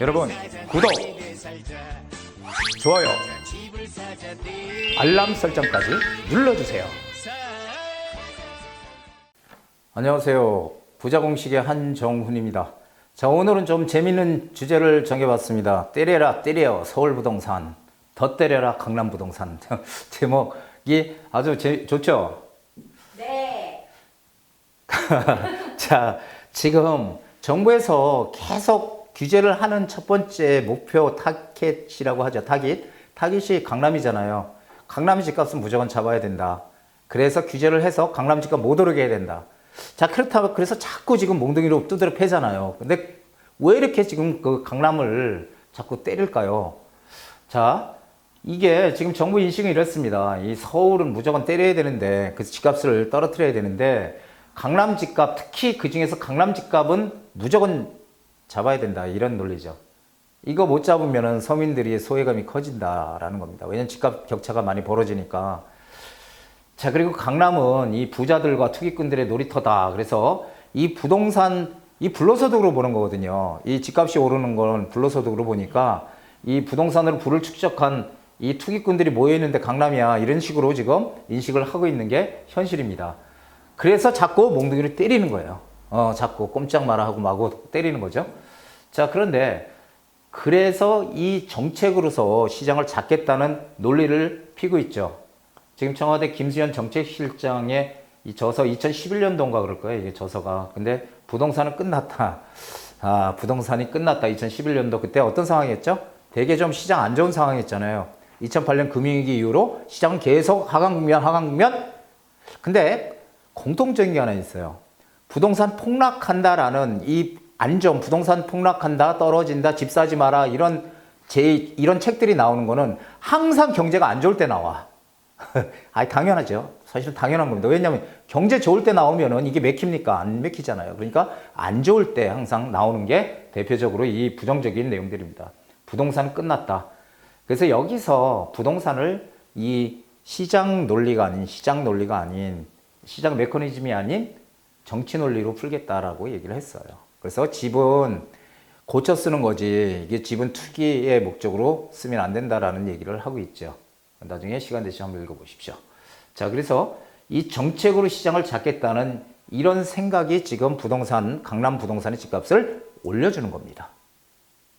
여러분 구독, 좋아요, 알람 설정까지 눌러주세요. 안녕하세요. 부자공식의 한정훈입니다. 자, 오늘은 좀 재밌는 주제를 정해봤습니다. 때려라 때려 서울부동산, 더 때려라 강남부동산. 제목이 아주 좋죠? 네. 자, 지금 정부에서 계속 규제를 하는 첫 번째 목표 타겟이라고 하죠. 타깃이 강남이잖아요. 강남 집값은 무조건 잡아야 된다. 그래서 규제를 해서 강남 집값 못 오르게 해야 된다. 자, 그렇다고 그래서 자꾸 지금 몽둥이로 두드려 패잖아요. 근데 왜 이렇게 지금 그 강남을 자꾸 때릴까요? 자, 이게 지금 정부 인식이 이렇습니다. 이 서울은 무조건 때려야 되는데, 그 집값을 떨어뜨려야 되는데, 강남 집값, 특히 그 중에서 강남 집값은 무조건 잡아야 된다. 이런 논리죠. 이거 못 잡으면 서민들이 소외감이 커진다라는 겁니다. 왜냐면 집값 격차가 많이 벌어지니까. 자, 그리고 강남은 이 부자들과 투기꾼들의 놀이터다. 그래서 이 부동산, 이 불로소득으로 보는 거거든요. 이 집값이 오르는 건 불로소득으로 보니까 이 부동산으로 부를 축적한 이 투기꾼들이 모여있는데 강남이야. 이런 식으로 지금 인식을 하고 있는 게 현실입니다. 그래서 자꾸 몽둥이를 때리는 거예요. 자꾸 꼼짝 마라 하고 마구 때리는 거죠. 자, 그런데 그래서 이 정책으로서 시장을 잡겠다는 논리를 피고 있죠. 지금 청와대 김수현 정책실장의 이 저서 2011년도인가 그럴 거예요. 이게 저서가. 근데 부동산은 끝났다. 부동산이 끝났다. 2011년도 그때 어떤 상황이었죠? 되게 좀 시장 안 좋은 상황이었잖아요. 2008년 금융위기 이후로 시장은 계속 하강국면. 근데 공통적인 게 하나 있어요. 부동산 폭락한다라는 이 안정, 부동산 폭락한다, 떨어진다, 집 사지 마라, 이런 책들이 나오는 거는 항상 경제가 안 좋을 때 나와. 당연하죠. 사실은 당연한 겁니다. 왜냐하면 경제 좋을 때 나오면은 이게 맥힙니까? 안 맥히잖아요. 그러니까 안 좋을 때 항상 나오는 게 대표적으로 이 부정적인 내용들입니다. 부동산은 끝났다. 그래서 여기서 부동산을 이 시장 논리가 아닌, 시장 메커니즘이 아닌 정치 논리로 풀겠다라고 얘기를 했어요. 그래서 집은 고쳐 쓰는 거지, 이게 집은 투기의 목적으로 쓰면 안 된다라는 얘기를 하고 있죠. 나중에 시간 되시면 한번 읽어보십시오. 자, 그래서 이 정책으로 시장을 잡겠다는 이런 생각이 지금 강남 부동산의 집값을 올려주는 겁니다.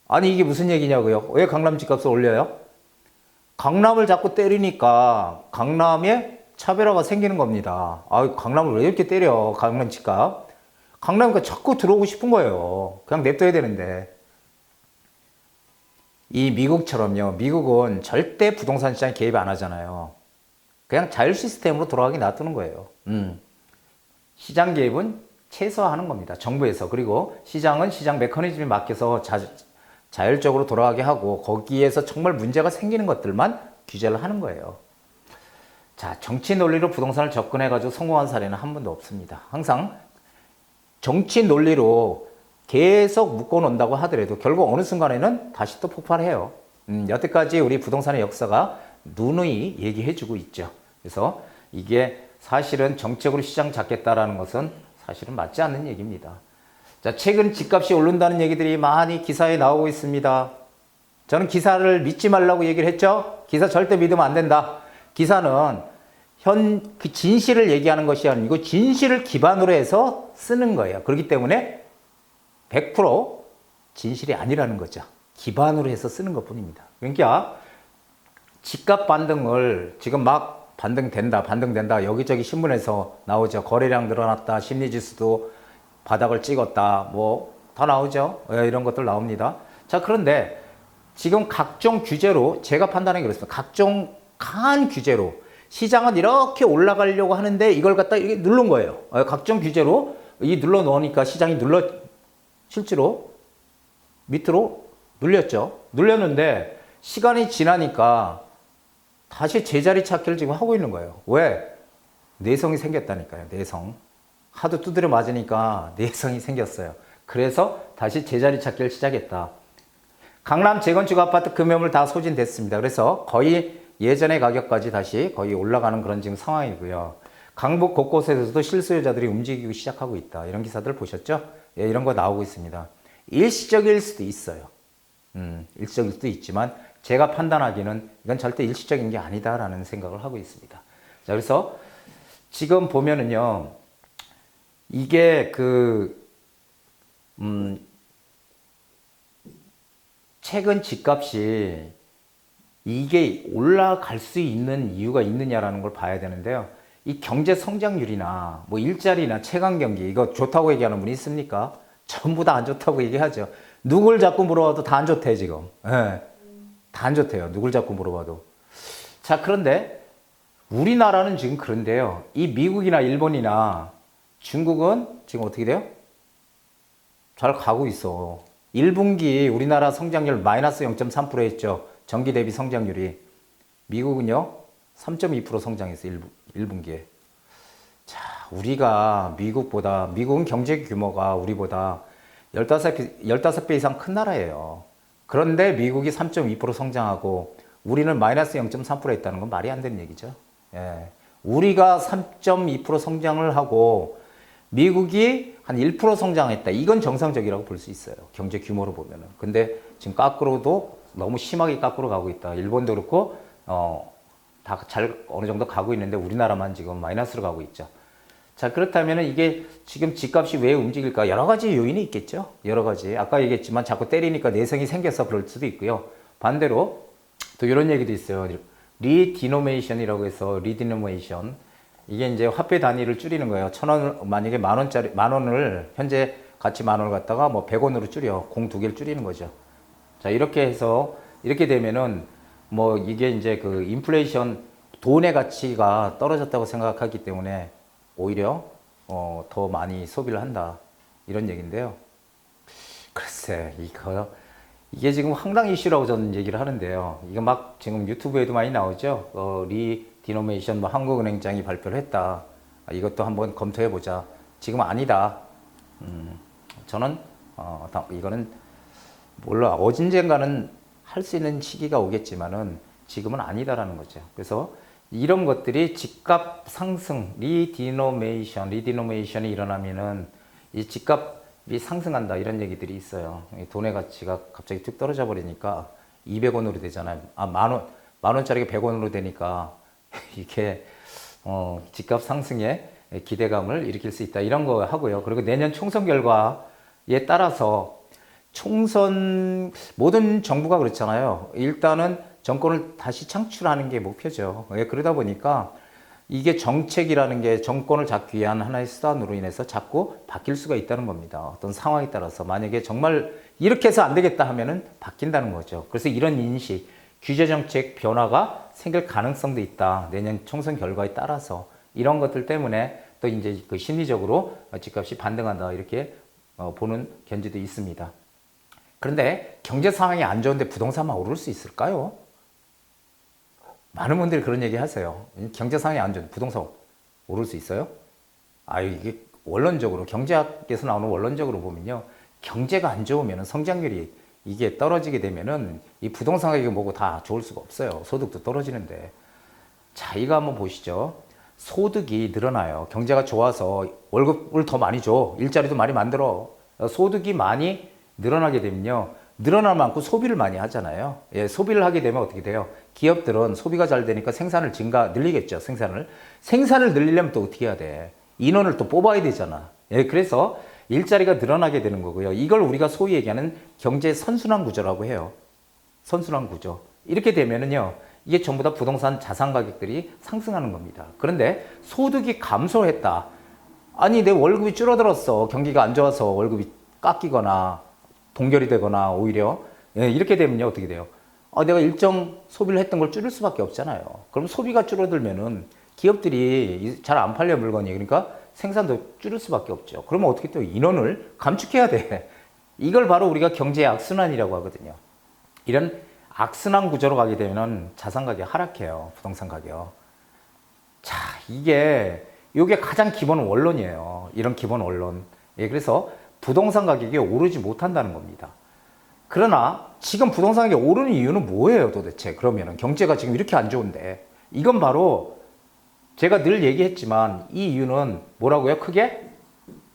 아니, 이게 무슨 얘기냐고요? 왜 강남 집값을 올려요? 강남을 자꾸 때리니까 강남에 차별화가 생기는 겁니다. 강남을 왜 이렇게 때려? 강남 집값. 강남이니까 자꾸 들어오고 싶은 거예요. 그냥 냅둬야 되는데. 이 미국처럼요. 미국은 절대 부동산 시장에 개입 안 하잖아요. 그냥 자율 시스템으로 돌아가게 놔두는 거예요. 시장 개입은 최소화하는 겁니다. 정부에서. 그리고 시장은 시장 메커니즘에 맡겨서 자율적으로 돌아가게 하고, 거기에서 정말 문제가 생기는 것들만 규제를 하는 거예요. 자, 정치 논리로 부동산을 접근해가지고 성공한 사례는 한 번도 없습니다. 항상 정치 논리로 계속 묶어놓는다고 하더라도 결국 어느 순간에는 다시 또 폭발해요. 여태까지 우리 부동산의 역사가 누누이 얘기해주고 있죠. 그래서 이게 사실은 정책으로 시장 잡겠다라는 것은 사실은 맞지 않는 얘기입니다. 자, 최근 집값이 오른다는 얘기들이 많이 기사에 나오고 있습니다. 저는 기사를 믿지 말라고 얘기를 했죠. 기사 절대 믿으면 안 된다. 기사는 그 진실을 얘기하는 것이 아니고 진실을 기반으로 해서 쓰는 거예요. 그렇기 때문에 100% 진실이 아니라는 거죠. 기반으로 해서 쓰는 것 뿐입니다. 그러니까 집값 반등을 지금 막 반등된다. 여기저기 신문에서 나오죠. 거래량 늘어났다. 심리지수도 바닥을 찍었다. 다 나오죠. 이런 것들 나옵니다. 자, 그런데 지금 각종 규제로, 제가 판단하기 그렇습니다. 각종 강한 규제로 시장은 이렇게 올라가려고 하는데 이걸 갖다 이렇게 누른 거예요. 각종 규제로 눌러 놓으니까 시장이 실제로 밑으로 눌렸죠. 눌렸는데 시간이 지나니까 다시 제자리 찾기를 지금 하고 있는 거예요. 왜? 내성이 생겼다니까요. 내성. 하도 두드려 맞으니까 내성이 생겼어요. 그래서 다시 제자리 찾기를 시작했다. 강남 재건축 아파트 금매물 다 소진됐습니다. 그래서 거의 예전의 가격까지 다시 거의 올라가는 그런 지금 상황이고요. 강북 곳곳에서도 실수요자들이 움직이기 시작하고 있다. 이런 기사들 보셨죠? 이런 거 나오고 있습니다. 일시적일 수도 있어요. 일시적일 수도 있지만 제가 판단하기는 이건 절대 일시적인 게 아니다라는 생각을 하고 있습니다. 자, 그래서 지금 보면은요, 이게 최근 집값이 이게 올라갈 수 있는 이유가 있느냐라는 걸 봐야 되는데요. 이 경제 성장률이나 뭐 일자리나 채광 경기 이거 좋다고 얘기하는 분이 있습니까? 전부 다 안 좋다고 얘기하죠. 누굴 자꾸 물어봐도 다 안 좋대 지금. 예, 다 안 좋대요. 누굴 자꾸 물어봐도. 자, 그런데 우리나라는 지금 그런데요. 이 미국이나 일본이나 중국은 지금 어떻게 돼요? 잘 가고 있어. 1분기 우리나라 성장률 마이너스 0.3%였죠. 전기 대비 성장률이. 미국은요, 3.2% 성장했어, 1분기에. 자, 우리가 미국은 경제 규모가 우리보다 15배 이상 큰 나라예요. 그런데 미국이 3.2% 성장하고 우리는 마이너스 0.3% 했다는 건 말이 안 되는 얘기죠. 예. 우리가 3.2% 성장을 하고 미국이 한 1% 성장했다. 이건 정상적이라고 볼 수 있어요. 경제 규모로 보면은. 근데 지금 거꾸로도 너무 심하게 거꾸로 가고 있다. 일본도 그렇고, 다 어느 정도 가고 있는데 우리나라만 지금 마이너스로 가고 있죠. 자, 그렇다면 이게 지금 집값이 왜 움직일까? 여러 가지 요인이 있겠죠. 여러 가지. 아까 얘기했지만 자꾸 때리니까 내성이 생겨서 그럴 수도 있고요. 반대로 또 이런 얘기도 있어요. 리디노메이션이라고 해서 리디노메이션. 이게 이제 화폐 단위를 줄이는 거예요. 1,000원, 만약에 만 원을, 현재 가치 만 원을 갖다가 뭐 100원으로 줄여. 공 두 개를 줄이는 거죠. 자, 이렇게 해서, 이렇게 되면은 뭐 이게 이제 그 인플레이션, 돈의 가치가 떨어졌다고 생각하기 때문에 오히려 더 많이 소비를 한다. 이런 얘기인데요. 글쎄, 이게 지금 황당 이슈라고 저는 얘기를 하는데요. 이거 막 지금 유튜브에도 많이 나오죠. 리디노메이션 뭐 한국은행장이 발표를 했다. 이것도 한번 검토해 보자. 지금 아니다. 저는 이거는 몰라. 언젠가는 할 수 있는 시기가 오겠지만은 지금은 아니다라는 거죠. 그래서 이런 것들이 집값 상승, 리디노메이션이 일어나면은 이 집값이 상승한다 이런 얘기들이 있어요. 돈의 가치가 갑자기 툭 떨어져 버리니까 200원으로 되잖아요. 만 원짜리가 100원으로 되니까 이게 집값 상승에 기대감을 일으킬 수 있다 이런 거 하고요. 그리고 내년 총선 결과에 따라서 모든 정부가 그렇잖아요. 일단은 정권을 다시 창출하는 게 목표죠. 그러다 보니까 이게 정책이라는 게 정권을 잡기 위한 하나의 수단으로 인해서 자꾸 바뀔 수가 있다는 겁니다. 어떤 상황에 따라서 만약에 정말 이렇게 해서 안 되겠다 하면은 바뀐다는 거죠. 그래서 이런 인식, 규제 정책 변화가 생길 가능성도 있다. 내년 총선 결과에 따라서 이런 것들 때문에 또 이제 그 심리적으로 집값이 반등한다 이렇게 보는 견지도 있습니다. 그런데 경제 상황이 안 좋은데 부동산만 오를 수 있을까요? 많은 분들이 그런 얘기 하세요. 경제 상황이 안 좋은데 부동산 오를 수 있어요? 이게 원론적으로, 경제학에서 나오는 원론적으로 보면요. 경제가 안 좋으면 성장률이 이게 떨어지게 되면은 이 부동산 가격이 뭐고 다 좋을 수가 없어요. 소득도 떨어지는데. 자, 이거 한번 보시죠. 소득이 늘어나요. 경제가 좋아서 월급을 더 많이 줘. 일자리도 많이 만들어. 소득이 많이 늘어나게 되면요. 늘어날 만큼 소비를 많이 하잖아요. 예, 소비를 하게 되면 어떻게 돼요? 기업들은 소비가 잘 되니까 생산을 늘리겠죠. 생산을 늘리려면 또 어떻게 해야 돼? 인원을 또 뽑아야 되잖아. 예, 그래서 일자리가 늘어나게 되는 거고요. 이걸 우리가 소위 얘기하는 경제 선순환 구조라고 해요. 선순환 구조. 이렇게 되면은요. 이게 전부 다 부동산 자산 가격들이 상승하는 겁니다. 그런데 소득이 감소했다. 아니, 내 월급이 줄어들었어. 경기가 안 좋아서 월급이 깎이거나 동결이 되거나 오히려 이렇게 되면요 어떻게 돼요? 내가 일정 소비를 했던 걸 줄일 수밖에 없잖아요. 그럼 소비가 줄어들면은 기업들이 잘 안 팔려 물건이 그러니까 생산도 줄일 수밖에 없죠. 그러면 어떻게 또 인원을 감축해야 돼. 이걸 바로 우리가 경제의 악순환이라고 하거든요. 이런 악순환 구조로 가게 되면 자산 가격 하락해요. 부동산 가격. 자, 이게 가장 기본 원론이에요. 이런 기본 원론. 그래서 부동산 가격이 오르지 못한다는 겁니다. 그러나 지금 부동산 가격이 오르는 이유는 뭐예요 도대체? 그러면은 경제가 지금 이렇게 안 좋은데 이건 바로 제가 늘 얘기했지만 이 이유는 뭐라고요? 크게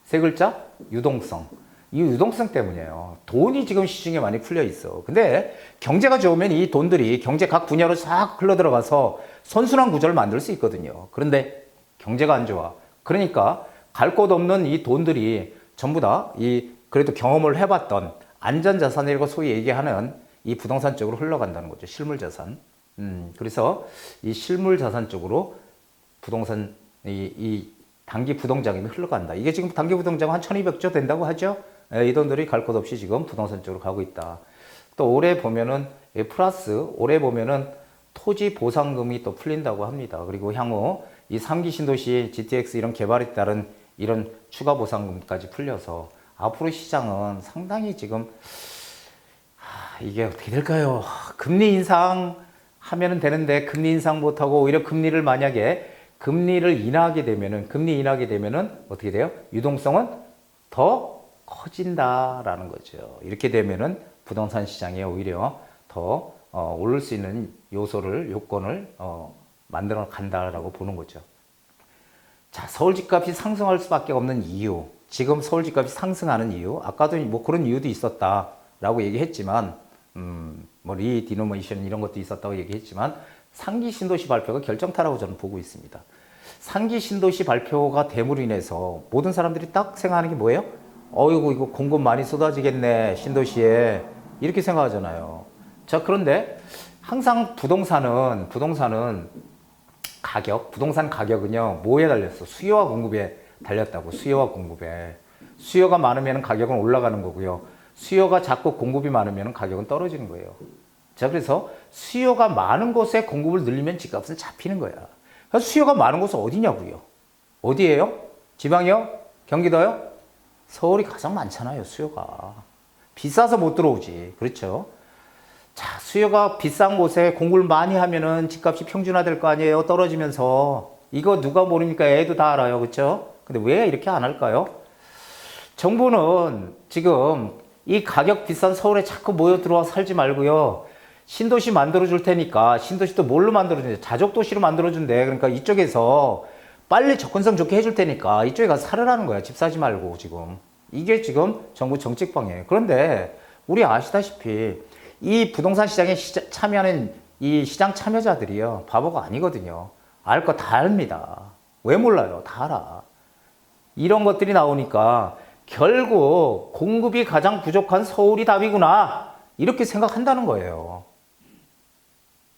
세 글자? 유동성. 이 유동성 때문이에요. 돈이 지금 시중에 많이 풀려 있어. 근데 경제가 좋으면 이 돈들이 경제 각 분야로 싹 흘러 들어가서 선순환 구조를 만들 수 있거든요. 그런데 경제가 안 좋아. 그러니까 갈 곳 없는 이 돈들이 전부 다 이 그래도 경험을 해봤던 안전자산이라고 소위 얘기하는 이 부동산 쪽으로 흘러간다는 거죠. 실물자산. 그래서 이 실물자산 쪽으로 부동산, 이 단기 부동자금이 흘러간다. 이게 지금 단기 부동자금 한 1200조 된다고 하죠. 이 돈들이 갈 곳 없이 지금 부동산 쪽으로 가고 있다. 또 올해 보면은 플러스 올해 보면은 토지 보상금이 또 풀린다고 합니다. 그리고 향후 이 3기 신도시 GTX 이런 개발에 따른 이런 추가 보상금까지 풀려서 앞으로 시장은 상당히 지금 이게 어떻게 될까요? 금리 인상 하면은 되는데 금리 인상 못하고 오히려 금리를 만약에 금리 인하게 되면은 어떻게 돼요? 유동성은 더 커진다라는 거죠. 이렇게 되면은 부동산 시장에 오히려 더 오를 수 있는 요건을 만들어 간다라고 보는 거죠. 자, 서울 집값이 상승할 수밖에 없는 이유. 지금 서울 집값이 상승하는 이유. 아까도 뭐 그런 이유도 있었다라고 얘기했지만, 뭐 리디노미네이션 이런 것도 있었다고 얘기했지만, 상기 신도시 발표가 결정타라고 저는 보고 있습니다. 상기 신도시 발표가 됨으로 인해서 모든 사람들이 딱 생각하는 게 뭐예요? 어이구, 이거 공급 많이 쏟아지겠네, 신도시에. 이렇게 생각하잖아요. 자, 그런데 항상 부동산 가격은요, 뭐에 달렸어? 수요와 공급에 달렸다고, 수요와 공급에. 수요가 많으면 가격은 올라가는 거고요. 수요가 작고 공급이 많으면 가격은 떨어지는 거예요. 자, 그래서 수요가 많은 곳에 공급을 늘리면 집값은 잡히는 거야. 그래서 수요가 많은 곳은 어디냐고요? 어디예요? 지방이요? 경기도요? 서울이 가장 많잖아요, 수요가. 비싸서 못 들어오지. 그렇죠? 자, 수요가 비싼 곳에 공급을 많이 하면은 집값이 평준화될 거 아니에요? 떨어지면서. 이거 누가 모릅니까? 애도 다 알아요. 그렇죠? 근데 왜 이렇게 안 할까요? 정부는 지금 이 가격 비싼 서울에 자꾸 모여 들어와 살지 말고요. 신도시 만들어줄 테니까, 신도시도 뭘로 만들어주냐? 자족도시로 만들어준대. 그러니까 이쪽에서 빨리 접근성 좋게 해줄 테니까 이쪽에 가서 살으라는 거야. 집 사지 말고 지금. 이게 지금 정부 정책 방향이에요. 그런데 우리 아시다시피 이 부동산 시장에 참여하는 이 시장 참여자들이요. 바보가 아니거든요. 알 거 다 압니다. 왜 몰라요? 다 알아. 이런 것들이 나오니까 결국 공급이 가장 부족한 서울이 답이구나. 이렇게 생각한다는 거예요.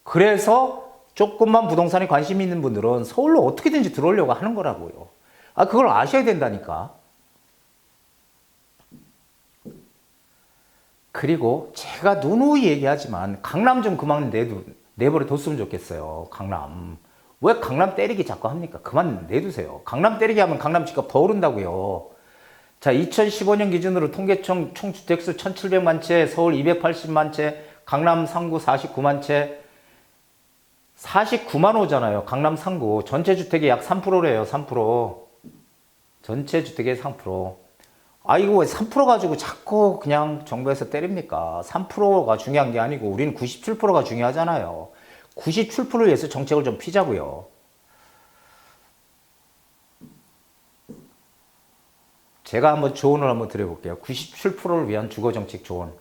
그래서 조금만 부동산에 관심이 있는 분들은 서울로 어떻게든지 들어오려고 하는 거라고요. 그걸 아셔야 된다니까. 그리고 제가 누누이 얘기하지만 강남 좀 그만 내버려 뒀으면 좋겠어요. 강남. 왜 강남 때리기 자꾸 합니까? 그만 내두세요. 강남 때리기 하면 강남 집값 더 오른다고요. 자, 2015년 기준으로 통계청 총 주택수 1,700만 채, 서울 280만 채, 강남 상구 49만 채, 49만 호잖아요. 강남 상구. 전체 주택의 약 3%래요. 3%. 전체 주택의 3%. 이거 왜 3% 가지고 자꾸 그냥 정부에서 때립니까? 3%가 중요한 게 아니고 우리는 97%가 중요하잖아요. 97%를 위해서 정책을 좀 피자고요. 제가 한번 조언을 한번 드려볼게요. 97%를 위한 주거정책 조언.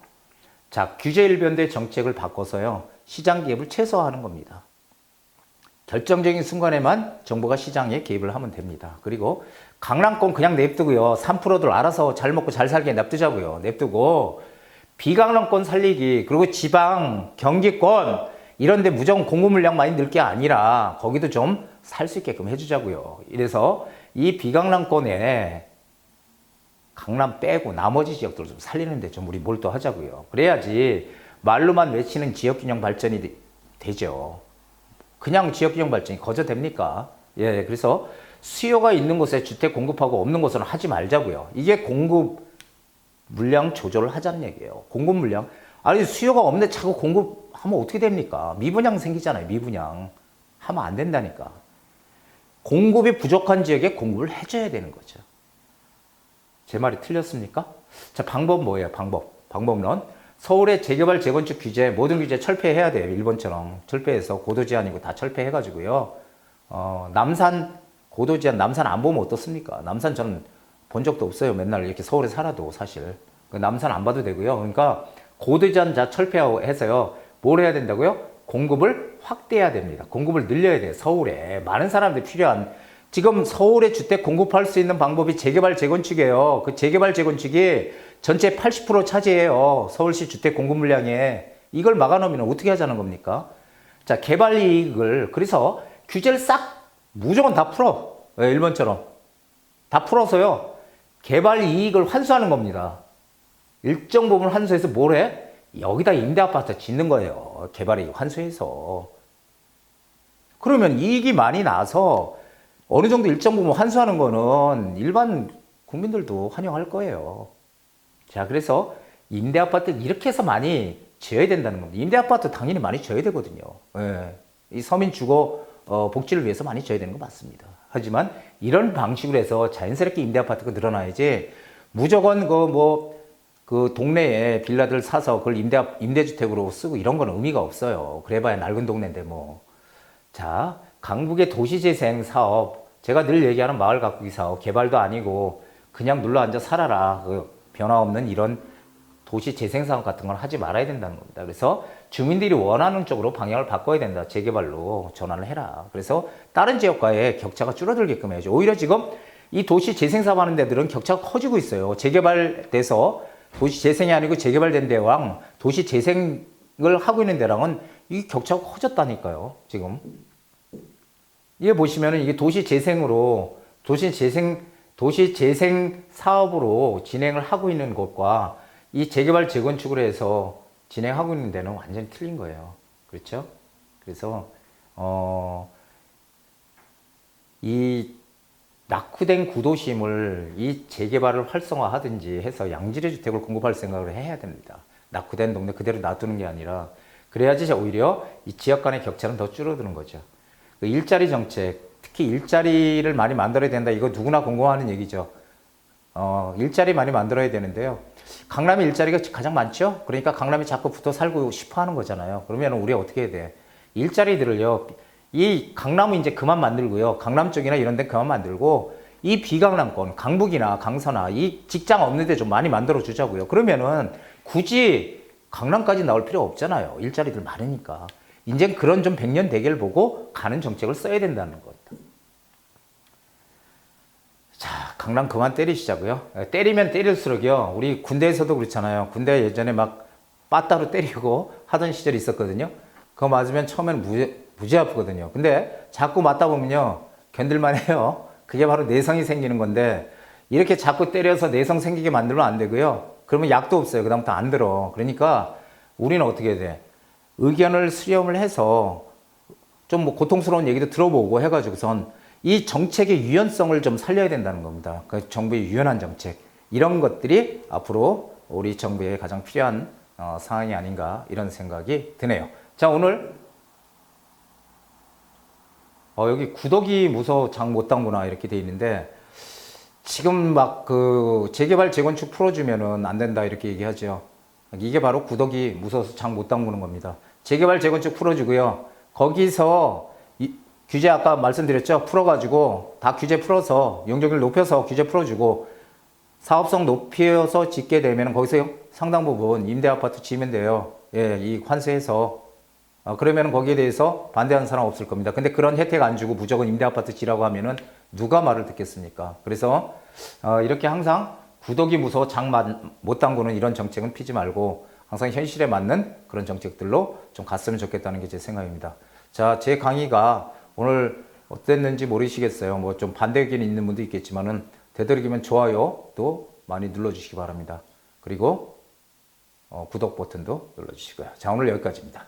자, 규제 일변도의 정책을 바꿔서요. 시장 개입을 최소화하는 겁니다. 결정적인 순간에만 정부가 시장에 개입을 하면 됩니다. 그리고 강남권 그냥 냅두고요. 3%들 알아서 잘 먹고 잘 살게 냅두자고요. 냅두고 비강남권 살리기, 그리고 지방, 경기권 이런 데 무조건 공급 물량 많이 넣을 게 아니라 거기도 좀 살 수 있게끔 해주자고요. 이래서 이 비강남권에 강남 빼고 나머지 지역들을 좀 살리는데 좀 우리 몰두하자고요. 그래야지 말로만 외치는 지역균형 발전이 되죠. 그냥 지역균형 발전이 거저 됩니까? 예, 그래서 수요가 있는 곳에 주택 공급하고 없는 곳은 하지 말자고요. 이게 공급 물량 조절을 하자는 얘기예요. 공급 물량. 수요가 없는데 자꾸 공급하면 어떻게 됩니까? 미분양 생기잖아요. 미분양. 하면 안 된다니까. 공급이 부족한 지역에 공급을 해줘야 되는 거죠. 제 말이 틀렸습니까? 자, 방법 뭐예요? 방법론. 서울의 재개발, 재건축 규제, 모든 규제 철폐해야 돼요. 일본처럼. 철폐해서 고도제한이고 다 철폐해가지고요. 남산 고도제한, 남산 안 보면 어떻습니까? 남산 저는 본 적도 없어요. 맨날 이렇게 서울에 살아도 사실. 그 남산 안 봐도 되고요. 그러니까 고도전자 철폐해서요. 뭘 해야 된다고요? 공급을 확대해야 됩니다. 공급을 늘려야 돼요. 서울에. 많은 사람들이 필요한. 지금 서울에 주택 공급할 수 있는 방법이 재개발, 재건축이에요. 그 재개발, 재건축이 전체 80% 차지해요. 서울시 주택 공급 물량에. 이걸 막아놓으면 어떻게 하자는 겁니까? 자, 개발 이익을. 그래서 규제를 싹 무조건 다 풀어. 왜, 일본처럼. 다 풀어서요. 개발 이익을 환수하는 겁니다. 일정 부분 환수해서 뭘 해? 여기다 임대아파트 짓는 거예요. 개발 이익 환수해서. 그러면 이익이 많이 나서 어느 정도 일정 부분 환수하는 거는 일반 국민들도 환영할 거예요. 자, 그래서 임대아파트 이렇게 해서 많이 지어야 된다는 겁니다. 임대아파트 당연히 많이 지어야 되거든요. 예. 이 서민 주거 복지를 위해서 많이 지어야 되는 거 맞습니다. 하지만 이런 방식으로 해서 자연스럽게 임대아파트가 늘어나야지 무조건 그 동네에 빌라들 사서 그걸 임대주택으로 쓰고 이런 건 의미가 없어요. 그래봐야 낡은 동네인데 뭐. 자, 강북의 도시재생 사업, 제가 늘 얘기하는 마을 가꾸기 사업, 개발도 아니고 그냥 눌러 앉아 살아라. 그 변화 없는 이런 도시재생 사업 같은 걸 하지 말아야 된다는 겁니다. 그래서 주민들이 원하는 쪽으로 방향을 바꿔야 된다. 재개발로 전환을 해라. 그래서 다른 지역과의 격차가 줄어들게끔 해야죠. 오히려 지금 이 도시재생 사업 하는 데들은 격차가 커지고 있어요. 재개발돼서 도시재생이 아니고 재개발된 데랑 도시재생을 하고 있는 데랑은 이 격차가 커졌다니까요. 지금. 이게 보시면은 이게 도시재생으로, 도시재생 사업으로 진행을 하고 있는 것과 이 재개발, 재건축을 해서 진행하고 있는 데는 완전히 틀린 거예요. 그렇죠? 그래서, 이 낙후된 구도심을 이 재개발을 활성화하든지 해서 양질의 주택을 공급할 생각을 해야 됩니다. 낙후된 동네 그대로 놔두는 게 아니라 그래야지 오히려 이 지역 간의 격차는 더 줄어드는 거죠. 그 일자리 정책, 특히 일자리를 많이 만들어야 된다. 이거 누구나 공감하는 얘기죠. 일자리 많이 만들어야 되는데요. 강남에 일자리가 가장 많죠? 그러니까 강남에 자꾸 붙어 살고 싶어 하는 거잖아요. 그러면 우리가 어떻게 해야 돼? 일자리들을요, 이 강남은 이제 그만 만들고요. 강남 쪽이나 이런 데 그만 만들고, 이 비강남권, 강북이나 강서나 이 직장 없는 데 좀 많이 만들어 주자고요. 그러면은 굳이 강남까지 나올 필요 없잖아요. 일자리들 많으니까. 이제 그런 좀 백년 대계를 보고 가는 정책을 써야 된다는 겁니다. 자, 강남 그만 때리시자고요. 때리면 때릴수록요. 우리 군대에서도 그렇잖아요. 군대 예전에 막 빠따로 때리고 하던 시절이 있었거든요. 그거 맞으면 처음에는 무지 아프거든요. 근데 자꾸 맞다 보면요. 견딜만 해요. 그게 바로 내성이 생기는 건데 이렇게 자꾸 때려서 내성 생기게 만들면 안 되고요. 그러면 약도 없어요. 그다음부터 안 들어. 그러니까 우리는 어떻게 해야 돼? 의견을 수렴을 해서 좀 고통스러운 얘기도 들어보고 해가지고선 이 정책의 유연성을 좀 살려야 된다는 겁니다. 그 정부의 유연한 정책. 이런 것들이 앞으로 우리 정부에 가장 필요한 상황이 아닌가 이런 생각이 드네요. 자, 오늘 여기 구더기 무서 장 못 담구나 이렇게 돼 있는데 지금 막 그 재개발 재건축 풀어주면은 안 된다 이렇게 얘기하죠. 이게 바로 구더기 무서워서 장 못 담그는 겁니다. 재개발 재건축 풀어주고요. 거기서 규제 아까 말씀드렸죠. 풀어가지고 다 규제 풀어서 용적률 높여서 규제 풀어주고 사업성 높여서 짓게 되면 거기서 상당 부분 임대아파트 지으면 돼요. 예, 이 환수해서 그러면 거기에 대해서 반대하는 사람 없을 겁니다. 근데 그런 혜택 안 주고 무조건 임대아파트 지라고 하면은 누가 말을 듣겠습니까? 그래서 이렇게 항상 구더기 무서워 장 못 담그는 이런 정책은 피지 말고 항상 현실에 맞는 그런 정책들로 좀 갔으면 좋겠다는 게 제 생각입니다. 자, 제 강의가 오늘 어땠는지 모르시겠어요. 뭐 좀 반대 의견이 있는 분도 있겠지만은 되도록이면 좋아요도 많이 눌러주시기 바랍니다. 그리고 구독 버튼도 눌러주시고요. 자, 오늘 여기까지입니다.